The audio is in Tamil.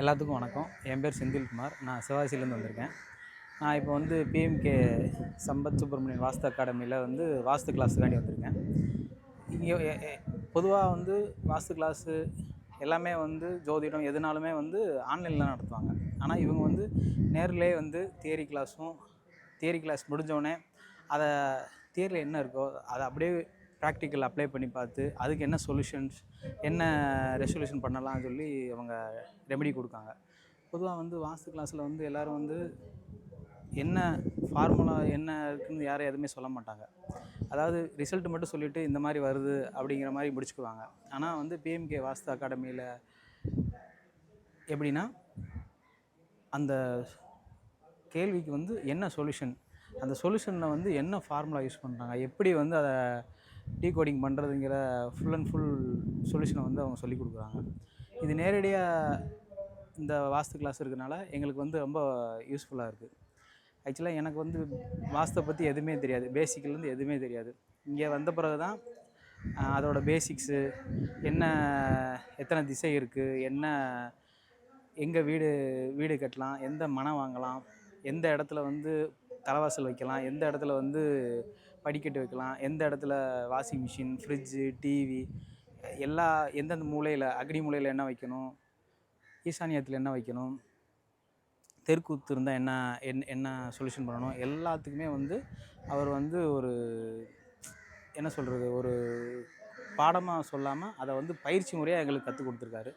எல்லாத்துக்கும் வணக்கம். என் பேர் செந்தில்குமார். நான் சிவகாசியிலேருந்து வந்திருக்கேன். நான் இப்போ வந்து பிஎம்கே சம்பத் சுப்பிரமணியன் வாஸ்து அகாடமியில் வந்து வாஸ்து கிளாஸுக்காண்டி வந்திருக்கேன். இங்கே பொதுவாக வந்து வாஸ்து கிளாஸு எல்லாமே வந்து ஜோதிடம் எதுனாலுமே வந்து ஆன்லைனில் தான் நடத்துவாங்க. ஆனால் இவங்க வந்து நேர்லேயே வந்து தியரி கிளாஸ் முடிஞ்சோடனே அதை தியரியில் என்ன இருக்கோ அதை அப்படியே ப்ராக்டிக்கல் அப்ளை பண்ணி பார்த்து அதுக்கு என்ன சொல்யூஷன்ஸ் என்ன ரெசல்யூஷன் பண்ணலாம்னு சொல்லி அவங்க ரெமெடி கொடுக்காங்க. பொதுவாக வந்து வாஸ்து கிளாஸில் வந்து எல்லோரும் வந்து என்ன ஃபார்முலா என்ன இருக்குதுன்னு யாரும் எதுவுமே சொல்ல மாட்டாங்க. அதாவது ரிசல்ட் மட்டும் சொல்லிவிட்டு இந்த மாதிரி வருது அப்படிங்கிற மாதிரி முடிச்சுக்குவாங்க. ஆனால் வந்து பிஎம்கே வாஸ்து அகாடமியில் எப்படின்னா அந்த கேள்விக்கு வந்து என்ன சொல்யூஷன், அந்த சொல்யூஷனில் வந்து என்ன ஃபார்முலா யூஸ் பண்ணுறாங்க, எப்படி வந்து அதை டீகோடிங் பண்ணுறதுங்கிற ஃபுல் அண்ட் ஃபுல் சொல்யூஷனை வந்து அவங்க சொல்லிக் கொடுக்குறாங்க. இது நேரடியாக இந்த வாஸ்து கிளாஸ் இருக்கிறனால எங்களுக்கு வந்து ரொம்ப யூஸ்ஃபுல்லாக இருக்குது. ஆக்சுவலாக எனக்கு வந்து வாஸ்தை பற்றி எதுவுமே தெரியாது, பேசிக்லேருந்து எதுவுமே தெரியாது. இங்கே வந்த பிறகு தான் அதோடய பேசிக்ஸு என்ன, எத்தனை திசை இருக்குது, என்ன, எங்கே வீடு கட்டலாம், எந்த மனை வாங்கலாம், எந்த இடத்துல வந்து தலைவாசல் வைக்கலாம், எந்த இடத்துல வந்து படிக்கட்டு வைக்கலாம், எந்த இடத்துல வாஷிங் மிஷின், ஃப்ரிட்ஜு, டிவி எந்தெந்த மூலையில், அக்னி மூலையில் என்ன வைக்கணும், ஈசானியத்தில் என்ன வைக்கணும், தெருக்கூத்து இருந்தால் என்ன சொல்யூஷன் பண்ணணும், எல்லாத்துக்குமே வந்து அவர் வந்து ஒரு என்ன சொல்கிறது, ஒரு பாடமாக சொல்லாமல் அதை வந்து பயிற்சி முறையாக எங்களுக்கு கற்றுக் கொடுத்துருக்காரு.